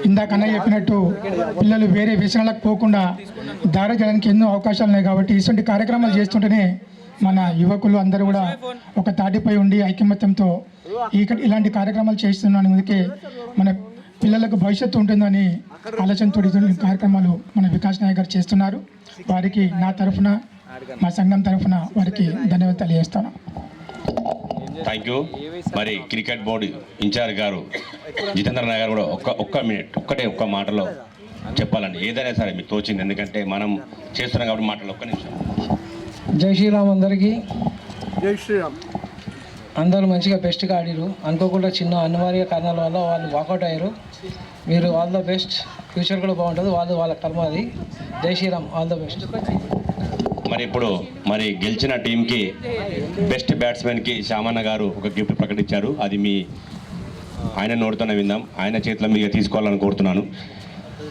ఇందాక అన్నయ్య చెప్పినట్టు పిల్లలు వేరే వ్యసనాలకు పోకుండా దారి చేయడానికి ఎన్నో అవకాశాలు ఉన్నాయి. కాబట్టి ఇటువంటి కార్యక్రమాలు చేస్తుంటేనే మన యువకులు అందరూ కూడా ఒక తాటిపై ఉండి ఐకమత్యంతో ఇలాంటి కార్యక్రమాలు చేస్తున్నాను. అందుకే మన పిల్లలకు భవిష్యత్తు ఉంటుందని ఆలోచనతో కార్యక్రమాలు మన వికాస్ నాయక్ గారు చేస్తున్నారు. వారికి నా తరఫున మా సంఘం తరఫున వారికి ధన్యవాదాలు తెలియజేస్తాను. Thank you. మరి క్రికెట్ బోర్డు ఇన్ఛార్జ్ గారు జితేంద్ర నాయక్ గారు కూడా ఒక్క మాటలో చెప్పాలండి, ఏదైనా సరే మీకు తోచింది, ఎందుకంటే మనం చేస్తున్నాం కాబట్టి మాటలు ఒక్క నిమిషం. జై శ్రీరామ్. అందరికీ జై శ్రీరామ్. అందరూ మంచిగా బెస్ట్గా ఆడిరు. అనుకోకుండా చిన్న అనివార్య కారణాల వల్ల వాళ్ళు వాకౌట్ అయ్యారు. మీరు ఆల్ ద బెస్ట్. ఫ్యూచర్ కూడా బాగుంటుంది. వాళ్ళ కర్మ అది. జై శ్రీరామ్. All the best. మరి ఇప్పుడు గెలిచిన టీంకి బెస్ట్ బ్యాట్స్మెన్కి శ్యామన్న గారు ఒక గిఫ్ట్ ప్రకటించారు. అది ఆయన నోడుతూనే విందాం. ఆయన చేతిలో మీద తీసుకోవాలని కోరుతున్నాను.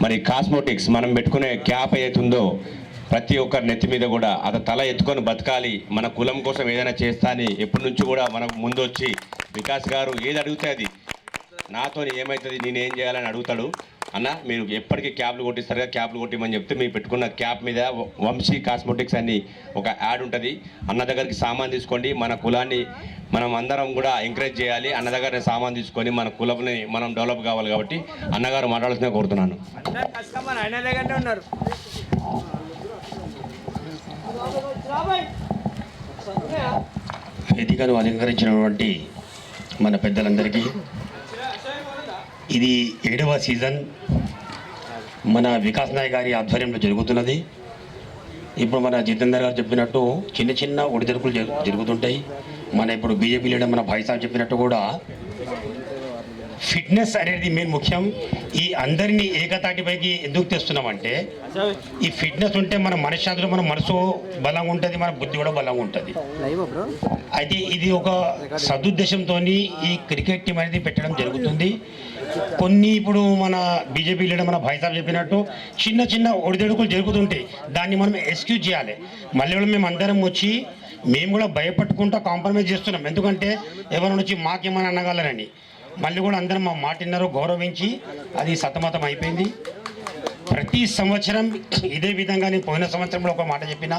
మరి కాస్మోటిక్స్ మనం పెట్టుకునే క్యాప్ ఏతుందో ప్రతి ఒక్కరి నెత్తి మీద కూడా అతను తల ఎత్తుకొని బతకాలి, మన కులం కోసం ఏదైనా చేస్తా అని ఎప్పటి నుంచి కూడా మనకు ముందు వచ్చి వికాస్ గారు ఏది అడిగితే అది నాతో ఏమవుతుంది, నేనేం చేయాలని అడుగుతాడు. అన్న మీరు ఎప్పటికీ క్యాప్లు కొట్టిస్తారుగా, క్యాప్లు కొట్టిమని చెప్తే మీరు పెట్టుకున్న క్యాప్ మీద వంశీ కాస్మోటిక్స్ అని ఒక యాడ్ ఉంటుంది. అన్న దగ్గరికి సామాన్ తీసుకోండి, మన కులాన్ని మనం అందరం కూడా ఎంకరేజ్ చేయాలి. అన్న దగ్గర సామాన్ తీసుకొని మన కులంని మనం డెవలప్ కావాలి. కాబట్టి అన్నగారు మాట్లాడాల్సిందే కోరుతున్నాను. వేదికను అలంకరించినటువంటి మన పెద్దలందరికీ, ఇది 7వ సీజన్ మన వికాస్ నాయక్ గారి ఆధ్వర్యంలో జరుగుతున్నది. ఇప్పుడు మన జితేందర్ గారు చెప్పినట్టు చిన్న చిన్న ఒడిదొడుకులు జరుగుతుంటాయి. మన ఇప్పుడు బీజేపీ లీడర్ మన భాయ్ సాబ్ చెప్పినట్టు కూడా ఫిట్నెస్ అనేది మెయిన్ ముఖ్యం. ఈ అందరినీ ఏకతాటిపైకి ఎందుకు తెస్తున్నామంటే, ఈ ఫిట్నెస్ ఉంటే మన మనశ్శాంతిలో మన మనసు బలంగా ఉంటుంది, మన బుద్ధి కూడా బలంగా ఉంటుంది. అయితే ఇది ఒక సదుద్దేశంతో ఈ క్రికెట్ టీం అనేది పెట్టడం జరుగుతుంది. కొన్ని ఇప్పుడు మన బీజేపీ లీడర్ మన భాయ్ సాబ్ చెప్పినట్టు చిన్న చిన్న ఒడిదొడుకులు జరుగుతుంటాయి. దాన్ని మనం ఎక్స్క్యూజ్ చేయాలి. మళ్ళీ మేము అందరం వచ్చి మేము కూడా భయపట్టుకుంటూ కాంప్రమైజ్ చేస్తున్నాం. ఎందుకంటే ఎవరైనా వచ్చి మాకేమైనా అనగలరని. మళ్ళీ కూడా అందరం మా మాట విన్నారు, గౌరవించి అది సతమతం అయిపోయింది. ప్రతి సంవత్సరం ఇదే విధంగా, నేను పోయిన సంవత్సరంలో ఒక మాట చెప్పిన,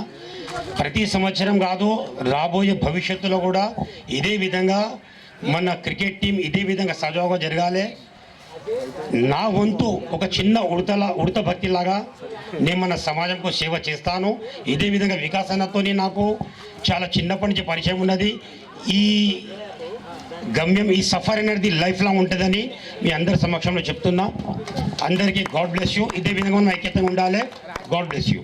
ప్రతి సంవత్సరం కాదు రాబోయే భవిష్యత్తులో కూడా ఇదే విధంగా మన క్రికెట్ టీం ఇదే విధంగా సజావుగా జరగాలి. నా వంతు ఒక చిన్న ఉడత భక్తిలాగా నేను మన సమాజంకు సేవ చేస్తాను. ఇదే విధంగా వికాసనతో నాకు చాలా చిన్నప్పటి నుంచి పరిచయం ఉన్నది. ఈ గమ్యం, ఈ సఫర్ అనేది లైఫ్ లాంగ్ ఉంటుందని మీ అందరి సమక్షంలో చెప్తున్నా. అందరికీ గాడ్ బ్లెస్ యూ. ఇదే విధంగా మనం ఐక్యతంగా ఉండాలి. God bless you.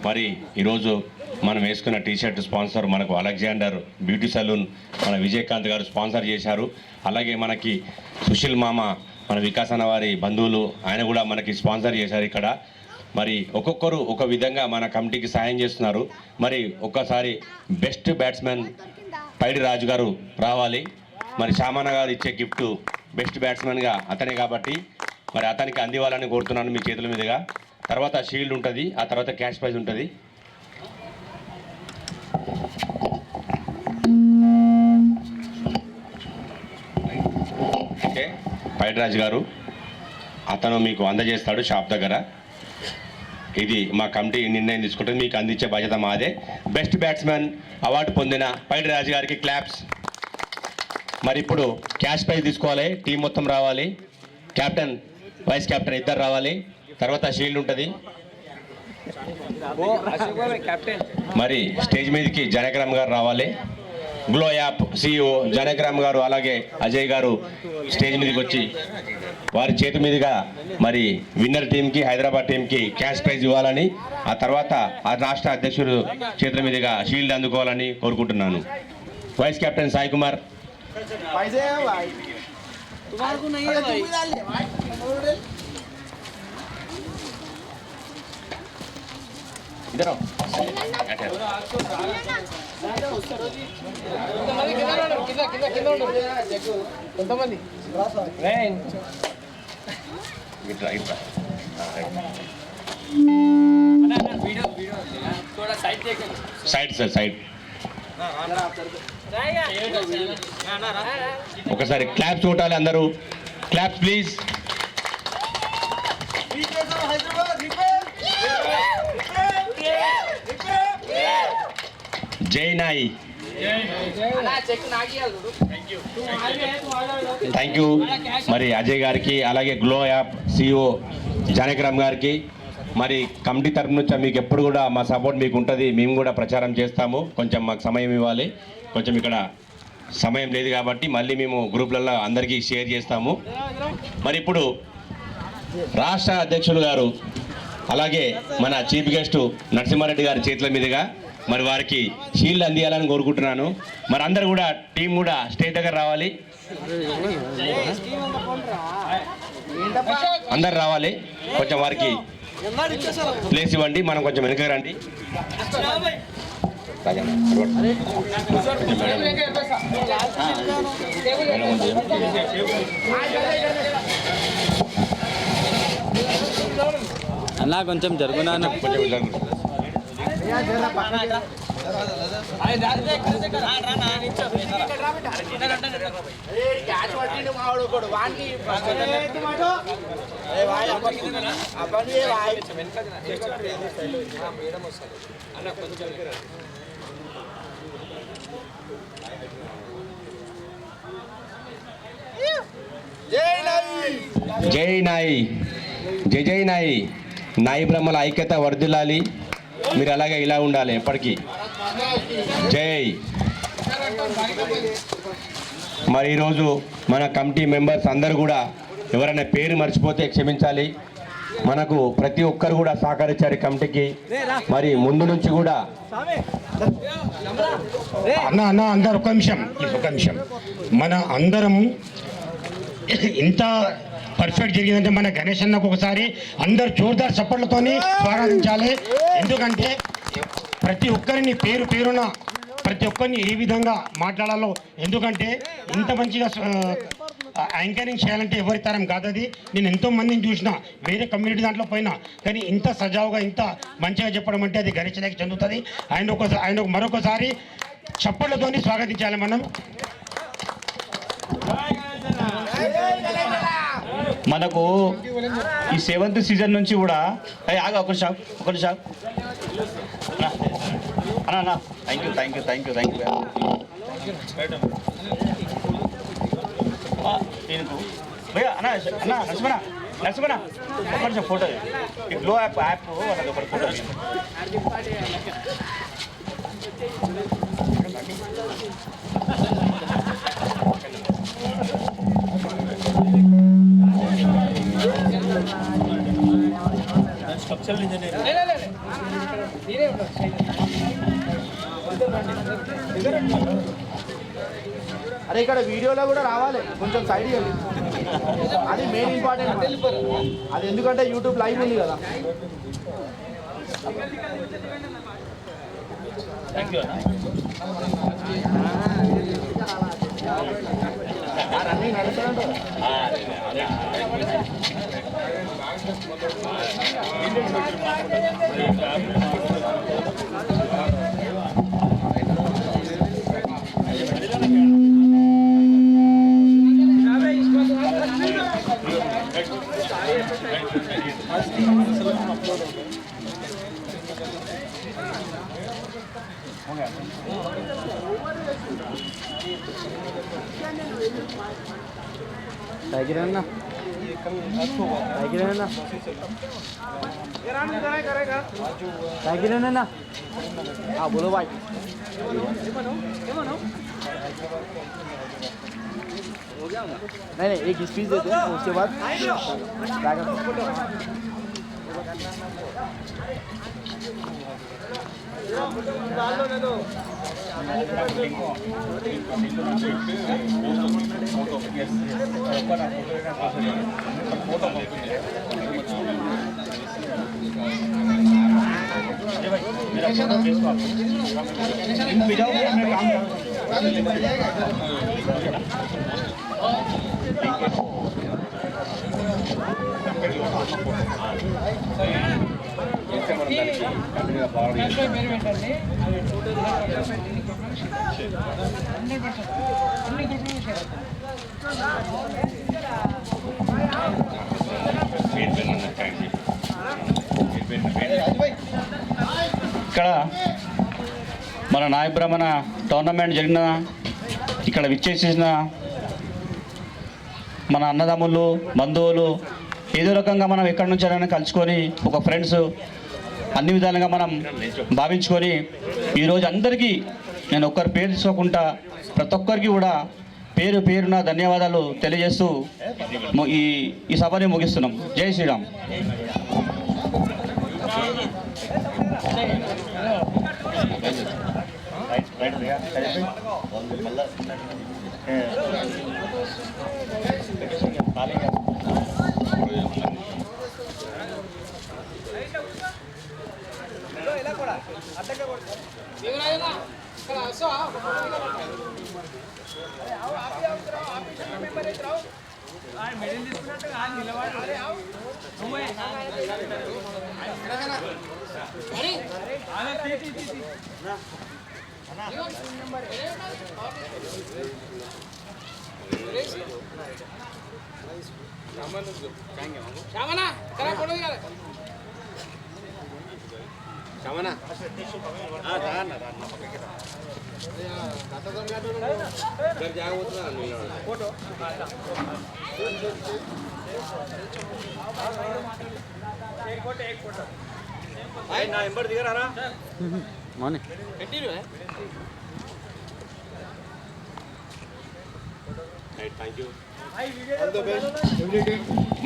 మరి ఈరోజు మనం వేసుకున్న టీషర్ట్ స్పాన్సర్ మనకు అలెగ్జాండర్ బ్యూటీ సలూన్ మన విజయకాంత్ గారు స్పాన్సర్ చేశారు. అలాగే మనకి సుశీల్ మామ మన వికాస్ అన్న వారి బంధువులు, ఆయన కూడా మనకి స్పాన్సర్ చేశారు ఇక్కడ. మరి ఒక్కొక్కరు ఒక విధంగా మన కమిటీకి సాయం చేస్తున్నారు. మరి ఒక్కసారి బెస్ట్ బ్యాట్స్మెన్ పైడి రాజు గారు రావాలి. మరి శ్యామన్న గారు ఇచ్చే గిఫ్ట్ బెస్ట్ బ్యాట్స్మెన్గా అతనే కాబట్టి మరి అతనికి అందివ్వాలని కోరుతున్నాను మీ చేతుల మీదుగా. తర్వాత షీల్డ్ ఉంటుంది, ఆ తర్వాత క్యాష్ ప్రైజ్ ఉంటుంది. ఓకే, పైడి రాజు గారు అతను మీకు అందజేస్తాడు షాప్ దగ్గర. ఇది మా కమిటీ నిర్ణయం తీసుకుంటుంది, మీకు అందించే బాధ్యత మాదే. బెస్ట్ బ్యాట్స్మెన్ అవార్డు పొందిన పైడి రాజు గారికి క్లాప్స్. మరి ఇప్పుడు క్యాష్ ప్రైజ్ తీసుకోవాలి, టీం మొత్తం రావాలి, కెప్టెన్ వైస్ కెప్టెన్ ఇద్దరు రావాలి, తర్వాత షీల్డ్ ఉంటుంది. మరి స్టేజ్ మీదకి జనగ్రామ్ గారు రావాలి. గ్లో యాప్ CEO జనగ్రామ్ గారు అలాగే అజయ్ గారు స్టేజ్ మీదకి వచ్చి వారి చేతి మీదుగా మరి విన్నర్ టీంకి, హైదరాబాద్ టీంకి క్యాష్ ప్రైజ్ ఇవ్వాలని, ఆ తర్వాత ఆ రాష్ట్ర అధ్యక్షుడు చేతుల మీదుగా షీల్డ్ అందుకోవాలని కోరుకుంటున్నాను. Vice captain Sai Kumar. Side sir side ఒకసారి క్లాప్స్ కొట్టాలి అందరూ, క్లాప్స్ ప్లీజ్. జై నాయి. Thank you. మరి అజయ్ గారికి, అలాగే గ్లో యాప్ సిఇఓ జానకిరామ్ గారికి, మరి కమిటీ తరపు నుంచి మీకు ఎప్పుడు కూడా మా సపోర్ట్ మీకు ఉంటుంది. మేము కూడా ప్రచారం చేస్తాము. కొంచెం మాకు సమయం ఇవ్వాలి. కొంచెం ఇక్కడ సమయం లేదు కాబట్టి మళ్ళీ మేము గ్రూప్లలో అందరికీ షేర్ చేస్తాము. మరి ఇప్పుడు రాష్ట్ర అధ్యక్షులు గారు, అలాగే మన చీఫ్ గెస్ట్ నరసింహారెడ్డి గారి చేతుల మీదుగా మరి వారికి షీల్డ్ అందియాలని కోరుకుంటున్నాను. మరి అందరు కూడా టీం కూడా స్టేజ్ దగ్గర రావాలి, అందరు రావాలి. కొంచెం వారికి ప్లేస్ ఇవ్వండి. మనం కొంచెం వెనుక రండి. అన్నా కొంచెం జరుగునా కొంచెం జరుగు. జై నాయి, జై జై నాయి. నాయి బ్రహ్మల ఐక్యత వర్ధిల్లాలి. మీరు అలాగే ఇలా ఉండాలి ఎప్పటికీ. జై. మరి ఈరోజు మన కమిటీ మెంబర్స్ అందరూ కూడా ఎవరైనా పేరు మర్చిపోతే క్షమించాలి. మనకు ప్రతి ఒక్కరు కూడా సహకరించారు కమిటీకి. మరి ముందు నుంచి కూడా అందరు ఒక నిమిషం మన అందరం ఇంత పర్ఫెక్ట్ జరిగిందంటే మన గణేష్ అన్నకు ఒకసారి అందరు జోర్దార్ చప్పట్లతోని స్వాగతించాలి. ఎందుకంటే ప్రతి ఒక్కరిని పేరున ప్రతి ఒక్కరిని ఏ విధంగా మాట్లాడాలో, ఎందుకంటే ఇంత మంచిగా యాంకరింగ్ చేయాలంటే ఎవరి తరం కాదు అది. నేను ఎంతో మందిని చూసిన వేరే కమ్యూనిటీ దాంట్లో పోయినా, కానీ ఇంత సజావుగా ఇంత మంచిగా చెప్పడం అంటే అది గణేష్ అన్నకి చెందుతుంది. ఆయన మరొకసారి చప్పట్లతోని స్వాగతించాలి మనం. మనకు ఈ 7th సీజన్ నుంచి కూడా ఆగా ఒక షాప్ అన్నా. థ్యాంక్ యూ దీనికి భయ్యా అన్నా నరసింహనా ఒక నిమిషం ఫోటో. ఈ గ్లో యాప్ వాళ్ళకి ఒక ఫోటో. అరే ఇక్కడ వీడియోలో కూడా రావాలి, కొంచెం సైడ్ ఇవ్వండి. అది మెయిన్ ఇంపార్టెంట్. అది ఎందుకంటే యూట్యూబ్ లైవ్ ఉంది కదా. థ్యాంక్ యూ రన్నింగ్ నడుస్తారంట. टाइगर है ना. हाँ बोलो भाई. नहीं एक स्पीच देते हैं उसके बाद కంటిన్యూగా ఫార్వర్డ్ చేస్తాను. ఇక్కడ మన నాయ బ్రహ్మణ టోర్నమెంట్ జరిగిన ఇక్కడ విచ్చేసిన మన అన్నదమ్ములు బంధువులు ఏదో రకంగా మనం ఎక్కడి నుంచి అయినా కలుసుకొని ఒక ఫ్రెండ్స్ అన్ని విధాలుగా మనం భావించుకొని ఈరోజు అందరికీ నేను ఒక్కరి పేరు తీసుకోకుండా ప్రతి ఒక్కరికి కూడా పేరు పేరున ధన్యవాదాలు తెలియజేస్తూ ఈ సభని ముగిస్తున్నాం. జై శ్రీరామ్.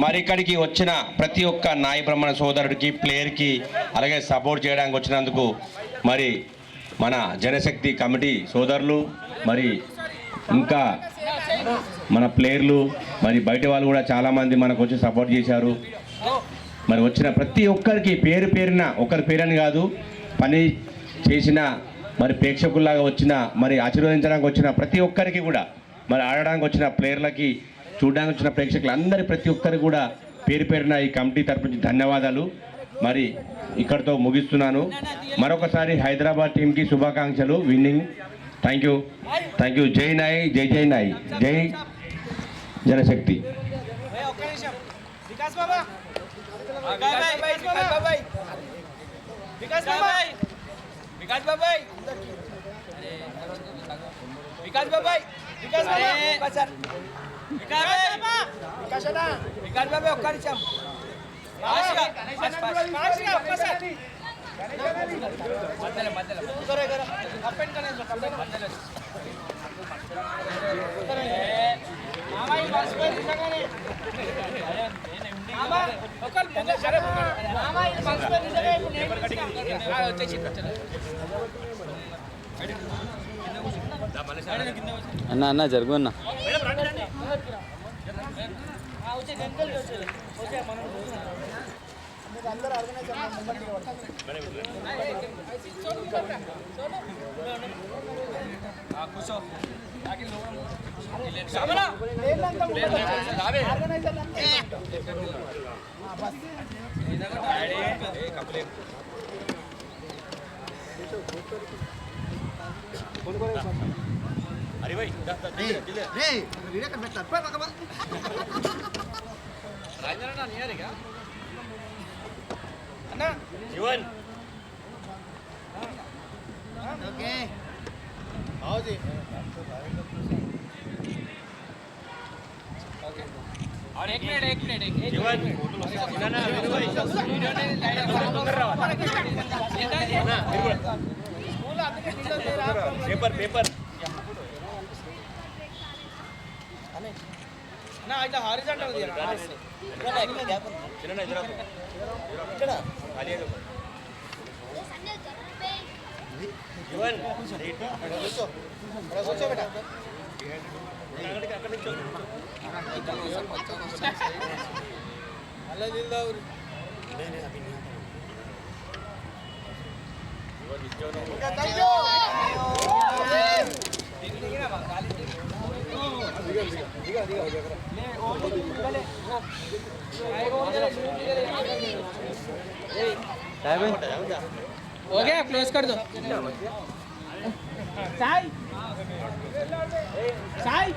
మరి ఇక్కడికి వచ్చిన ప్రతి ఒక్క నాయ బ్రహ్మణ సోదరుడికి ప్లేయర్కి అలాగే సపోర్ట్ చేయడానికి వచ్చినందుకు మరి మన జనశక్తి కమిటీ సోదరులు మరి ఇంకా మన ప్లేయర్లు మరి బయట వాళ్ళు కూడా చాలామంది మనకు వచ్చి సపోర్ట్ చేశారు. మరి వచ్చిన ప్రతి ఒక్కరికి పేరు పేరున ఒకరి పేరని కాదు పని చేసిన మరి ప్రేక్షకుల్లాగా వచ్చిన మరి ఆశీర్వదించడానికి వచ్చిన ప్రతి ఒక్కరికి కూడా మరి ఆడడానికి వచ్చిన ప్లేయర్లకి చూడడానికి వచ్చిన ప్రేక్షకులందరి ప్రతి ఒక్కరికి కూడా పేరు పేరున ఈ కమిటీ తరపు నుంచి ధన్యవాదాలు. మరి ఇక్కడితో ముగిస్తున్నాను. మరొకసారి హైదరాబాద్ టీంకి శుభాకాంక్షలు. విన్నింగ్. Thank you. జై నాయ్, జై జై నాయ్, జై జనశక్తి. అన్న జరుగు అన్న. अरे भाई रे वीडियो कर बैठा पर लगा राजन ना नहीं आ रही क्या अन्ना जीवन ओके आओ जी ओके और एक मिनट जीवन ना ना वीडियो ने लाइट कर रहा है ना स्कूल आते के पेपर ना इधर हॉरिजॉन्टल दिया इधर एक गैप चिन्ना इधर ఇక్కడ ఖాళీ है जीवन కూర్చో బేటా అక్కడ నుంచి అలా దిల్దా ఊరు నేను అభి థ్యాంక్ యూ हो गया क्लोज कर दो సాయి సాయి